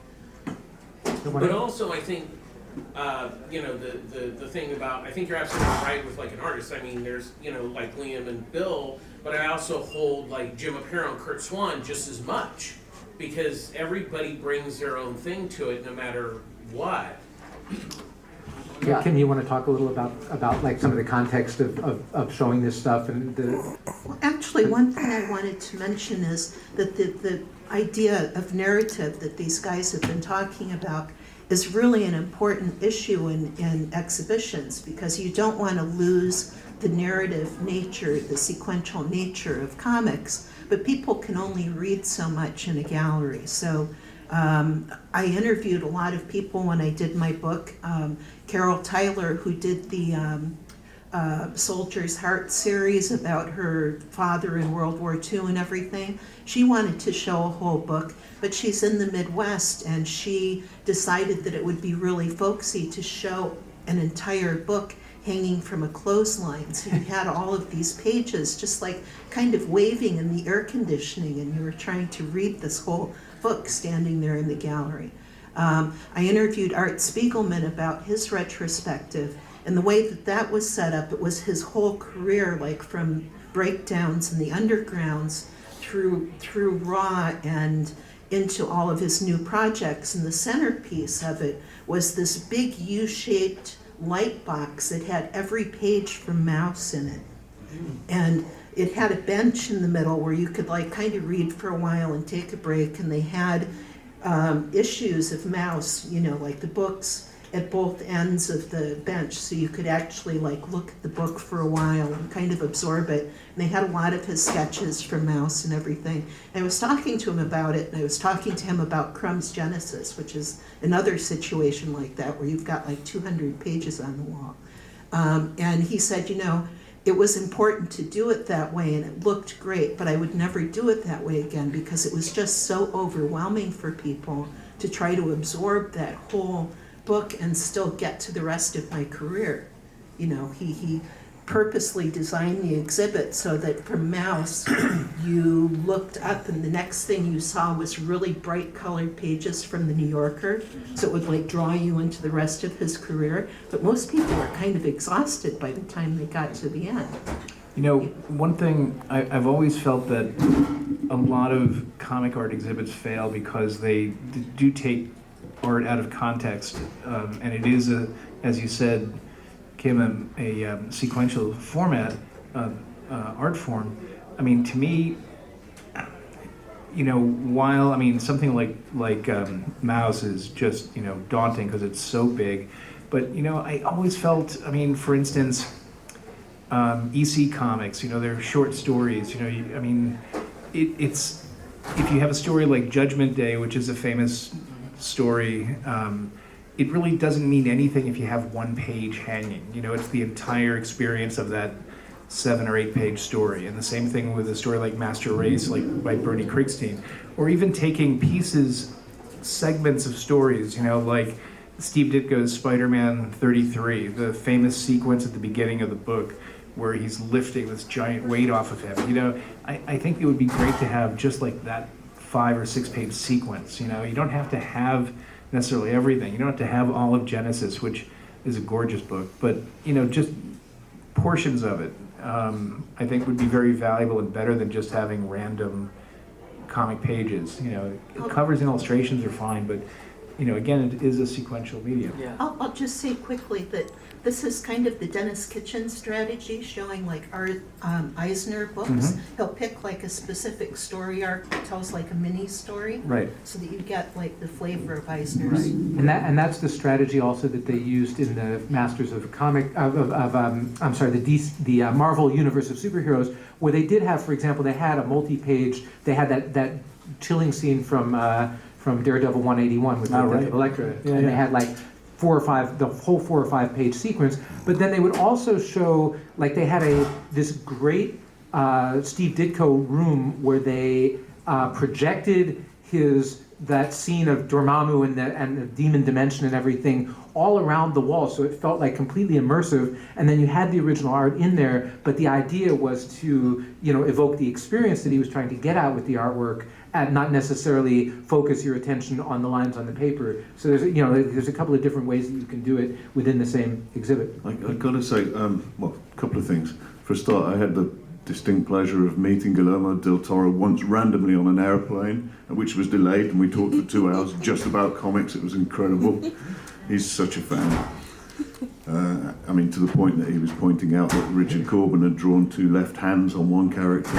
But also, I think, the thing about, I think you're absolutely right with like an artist. I mean, there's, like Liam and Bill, but I also hold like Jim Aparo and Kurt Swan just as much, because everybody brings their own thing to it no matter what. Yeah, Kim, you want to talk a little about like some of the context of showing this stuff and the. Well, actually, one thing I wanted to mention is that the idea of narrative that these guys have been talking about is really an important issue in exhibitions, because you don't want to lose the narrative nature, the sequential nature of comics, but people can only read so much in a gallery. So I interviewed a lot of people when I did my book. Carol Tyler, who did the Soldier's Heart series about her father in World War II and everything, she wanted to show a whole book, but she's in the Midwest, and she decided that it would be really folksy to show an entire book hanging from a clothesline. So you had all of these pages just like kind of waving in the air conditioning, and you were trying to read this whole book standing there in the gallery. I interviewed Art Spiegelman about his retrospective, and the way that was set up, it was his whole career, like from breakdowns in the undergrounds through Raw and into all of his new projects. And the centerpiece of it was this big U-shaped light box that had every page from Mouse in it. And it had a bench in the middle where you could like kind of read for a while and take a break, and they had issues of Mouse, like the books at both ends of the bench, so you could actually like look at the book for a while and kind of absorb it. And they had a lot of his sketches from Mouse and everything. And I was talking to him about it, and I was talking to him about Crumb's Genesis, which is another situation like that, where you've got like 200 pages on the wall. And he said, it was important to do it that way, and it looked great, but I would never do it that way again, because it was just so overwhelming for people to try to absorb that whole book and still get to the rest of my career. He purposely designed the exhibit so that from Mouse you looked up and the next thing you saw was really bright colored pages from the New Yorker, so it would like draw you into the rest of his career. But most people are kind of exhausted by the time they got to the end. One thing I've always felt that a lot of comic art exhibits fail because they do take art out of context, and it is as you said, Kim, a sequential format, art form. I mean, to me, while something like Mouse is just daunting because it's so big, but I always felt, for instance, EC comics, they're short stories. It's if you have a story like Judgment Day, which is a famous story, it really doesn't mean anything if you have one page hanging. It's the entire experience of that 7 or 8 page story. And the same thing with a story like Master Race, like by Bernie Krigstein, or even taking pieces, segments of stories, like Steve Ditko's Spider-Man 33, the famous sequence at the beginning of the book where he's lifting this giant weight off of him. I think it would be great to have just like that 5 or 6 page sequence. You don't have to have necessarily everything. You don't have to have all of Genesis, which is a gorgeous book, but just portions of it, I think would be very valuable and better than just having random comic pages. Covers and illustrations are fine, but again, it is a sequential medium. Yeah. I'll just say quickly that this is kind of the Dennis Kitchen strategy, showing like Art Eisner books. Mhm. He'll pick like a specific story arc that tells like a mini story, Right. so that you get like the flavor of Eisner's. And that's the strategy also that they used in the Masters of Comic the Marvel Universe of Superheroes, where they did have, for example, they had a multi-page. They had that chilling scene from Daredevil 181 with the Elektra, and they had like the whole 4 or 5 page sequence. But then they would also show, like they had this great Steve Ditko room where they projected his that scene of Dormammu and the demon dimension and everything all around the wall, so it felt like completely immersive. And then you had the original art in there, but the idea was to, you know, evoke the experience that he was trying to get at with the artwork, and not necessarily focus your attention on the lines on the paper. So there's, you know, there's a couple of different ways that you can do it within the same exhibit. I've got to say, well, a couple of things. For a start, I had the distinct pleasure of meeting Guillermo del Toro once randomly on an airplane, which was delayed, and we talked for 2 hours just about comics. It was incredible. He's such a fan. I mean, to the point that he was pointing out that Richard Corbin had drawn 2 left hands on one character.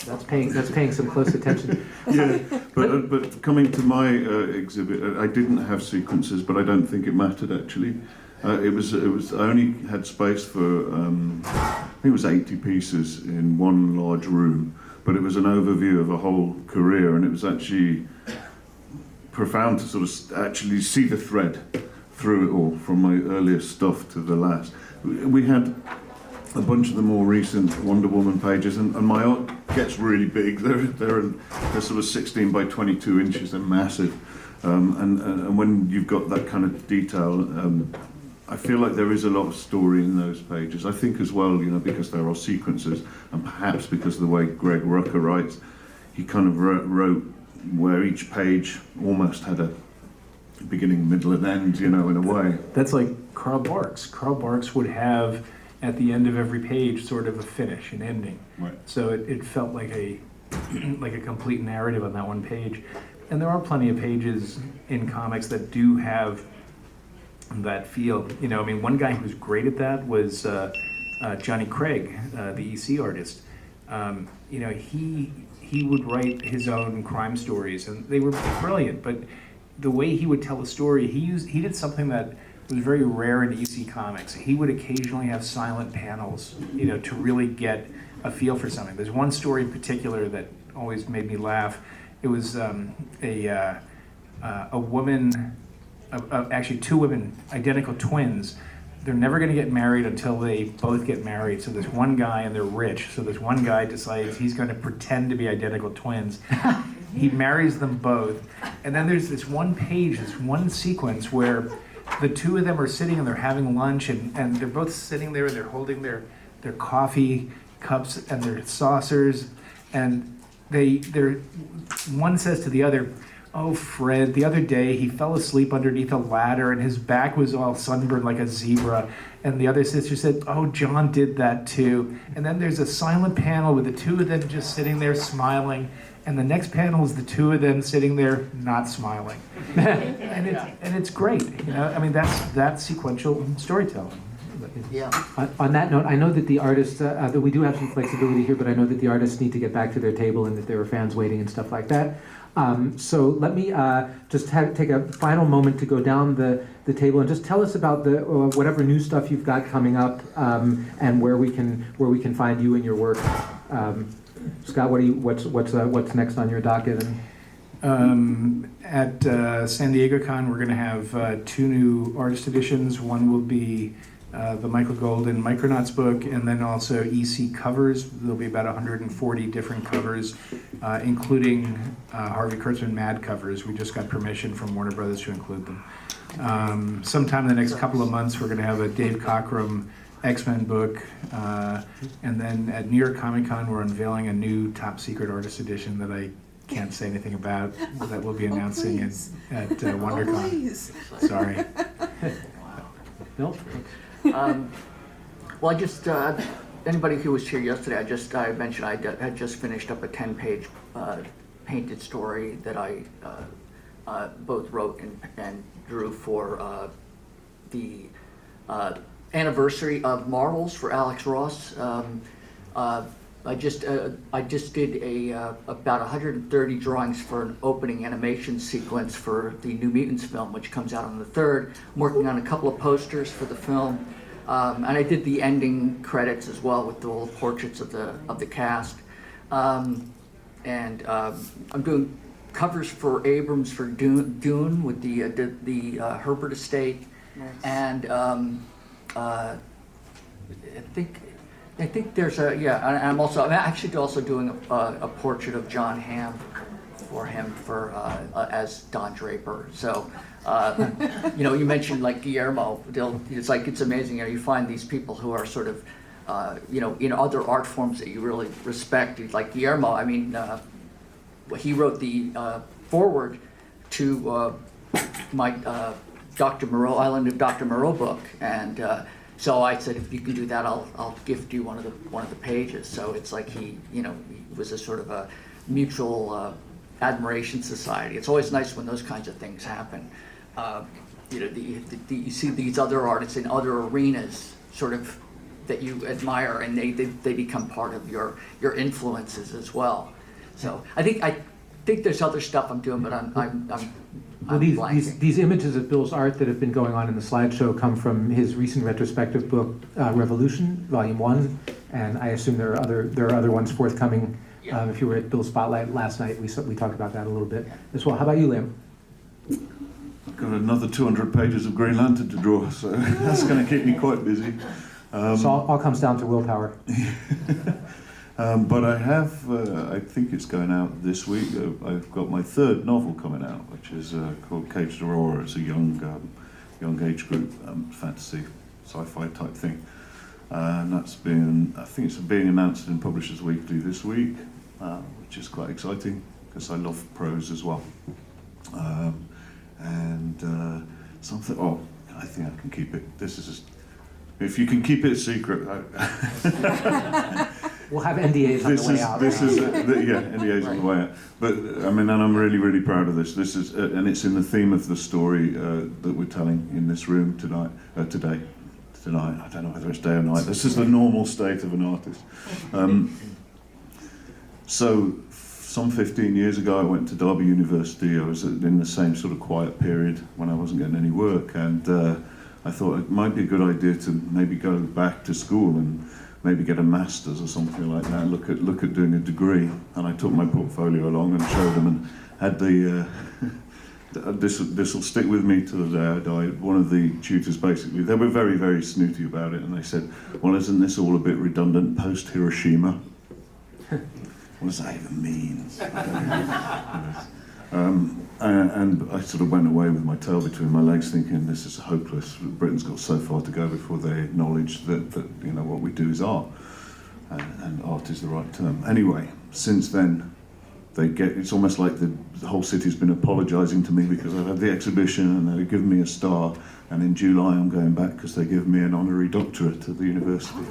That's paying some close attention. Yeah, but coming to my exhibit, I didn't have sequences, but I don't think it mattered actually. It was. I only had space for I think it was 80 pieces in one large room, but it was an overview of a whole career, and it was actually profound to sort of actually see the thread through it all, from my earliest stuff to the last. We had a bunch of the more recent Wonder Woman pages, and my art gets really big. They're sort of 16 by 22 inches. They're massive, and when you've got that kind of detail, I feel like there is a lot of story in those pages. I think as well, you know, because there are sequences, and perhaps because of the way Greg Rucka writes, he kind of wrote where each page almost had a beginning, middle, and end, you know, in a way. That's like Karl Barks. Karl Barks would have at the end of every page sort of a finish, an ending. Right. So it felt like a complete narrative on that one page. And there are plenty of pages in comics that do have that feel. You know, I mean, one guy who's great at that was Johnny Craig, the EC artist. You know, he would write his own crime stories, and they were brilliant. But the way he would tell a story, he did something that was very rare in EC comics. He would occasionally have silent panels, you know, to really get a feel for something. There's one story in particular that always made me laugh. It was a woman, actually 2 women, identical twins. They're never going to get married until they both get married. So there's one guy, and they're rich. So there's one guy decides he's going to pretend to be identical twins. He marries them both. And then there's this one page, this one sequence where the 2 of them are sitting and they're having lunch, and they're both sitting there, they're holding their coffee cups and their saucers, and one says to the other, "Oh, Fred, the other day he fell asleep underneath a ladder and his back was all sunburned like a zebra." And the other sister said, "Oh, John did that too." And then there's a silent panel with the 2 of them just sitting there smiling. And the next panel is the 2 of them sitting there not smiling. and it's great. You know, I mean, that's sequential storytelling. Yeah. On that note, I know that the artists, that we do have some flexibility here, but I know that the artists need to get back to their table and that there are fans waiting and stuff like that. So let me just take a final moment to go down the table and just tell us about the whatever new stuff you've got coming up, and where we can find you and your work. Scott, what's next on your docket? At San Diego Con, we're going to have 2 new artist editions. One will be the Michael Golden Micronauts book, and then also EC covers. There'll be about 140 different covers, including Harvey Kurtzman Mad covers. We just got permission from Warner Brothers to include them. Sometime in the next couple of months, we're going to have a Dave Cockrum X-Men book, and then at New York Comic Con, we're unveiling a new top secret artist edition that I can't say anything about, that we'll be announcing at WonderCon. Sorry. Bill? Well, I just, anybody who was here yesterday, I mentioned I had just finished up a 10-page painted story that I both wrote and drew for the anniversary of Marvels for Alex Ross. I just did about 130 drawings for an opening animation sequence for the New Mutants film, which comes out on the 3rd. I'm working on a couple of posters for the film, and I did the ending credits as well with the little portraits of the cast. And I'm doing covers for Abrams for Dune with the Herbert estate, nice. And I think there's I'm actually also doing a portrait of John Hamm for him for as Don Draper. So, you mentioned like Guillermo. It's like it's amazing. You find these people who are sort of, in other art forms that you really respect. Like Guillermo. I mean, he wrote the foreword to my Dr. Moreau, Island of Dr. Moreau book, and so I said, if you can do that, I'll gift you one of the pages. So it's like he was a sort of a mutual admiration society. It's always nice when those kinds of things happen. You see these other artists in other arenas, sort of that you admire, and they become part of your influences as well. So I think there's other stuff I'm doing, but I'm Well, these images of Bill's art that have been going on in the slideshow come from his recent retrospective book, Revolution, Volume 1, and I assume there are other ones forthcoming. Yeah. If you were at Bill's Spotlight last night, we talked about that a little bit as well. How about you, Liam? I've got another 200 pages of Green Lantern to draw, so that's going to keep me quite busy. So all comes down to willpower. But I have, I think it's going out this week. I've got my third novel coming out, which is called Caged Aurora. It's a young age group fantasy, sci-fi type thing. And I think it's being announced in Publishers Weekly this week, which is quite exciting because I love prose as well. I think I can keep it. This is if you can keep it secret. We'll have NDAs on the way out. NDAs on the way out. But I mean, and I'm really, really proud of this. This is, and it's in the theme of the story that we're telling in this room tonight. Tonight. I don't know whether it's day or night. This is the normal state of an artist. So, some 15 years ago, I went to Derby University. I was in the same sort of quiet period when I wasn't getting any work, and I thought it might be a good idea to maybe go back to school and maybe get a master's or something like that. Look at doing a degree. And I took my portfolio along and showed them, and had the this will stick with me till the day I die. One of the tutors basically, they were very, very snooty about it, and they said, "Well, isn't this all a bit redundant post Hiroshima?" What does that even mean? And I sort of went away with my tail between my legs, thinking this is hopeless. Britain's got so far to go before they acknowledge that what we do is art, and art is the right term. Anyway, since then, it's almost like the whole city's been apologising to me because I've had the exhibition and they've given me a star. And in July, I'm going back because they give me an honorary doctorate at the university.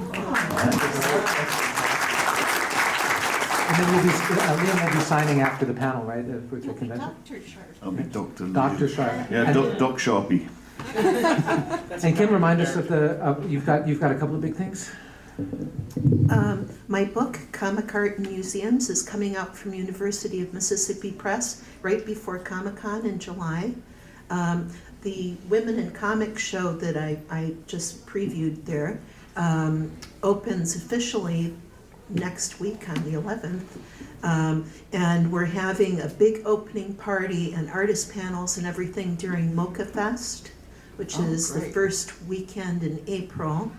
And then Liam will be signing after the panel, right, for the convention? Dr. Sharpe. I'll be Dr. Dr. Sharpe. Yeah, Doc Sharpe. And Kim, remind us of you've got a couple of big things. My book, Comic Art in Museums, is coming out from University of Mississippi Press right before Comic-Con in July. The Women in Comics show that I just previewed there opens officially next week on the 11th. And we're having a big opening party and artist panels and everything during Mocha Fest, which is the first weekend in April.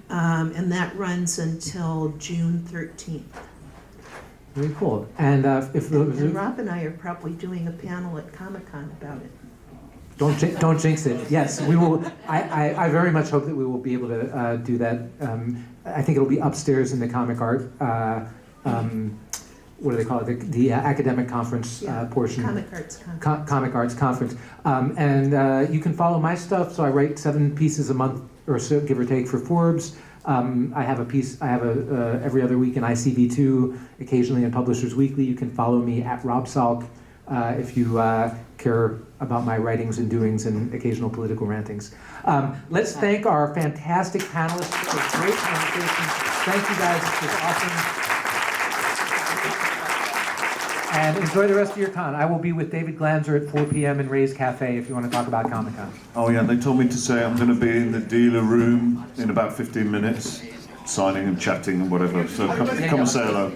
And that runs until June 13th. Very cool. And And Rob and I are probably doing a panel at Comic-Con about it. Don't jinx it. Yes, we will. I very much hope that we will be able to do that. I think it'll be upstairs in the comic art. What do they call it? The academic conference portion. Comic Arts Conference. Comic Arts Conference. And you can follow my stuff. So I write 7 pieces a month or so, give or take, for Forbes. I have a piece. I have every other week in ICV2, occasionally in Publishers Weekly. You can follow me at Rob Salk if you care about my writings and doings and occasional political rantings. Let's thank our fantastic panelists for a great conversation. Thank you guys. This was awesome. And enjoy the rest of your con. I will be with David Glanzer at 4 p.m. in Ray's Cafe if you want to talk about Comic-Con. Oh yeah, they told me to say I'm going to be in the dealer room in about 15 minutes, signing and chatting and whatever. So come and say hello.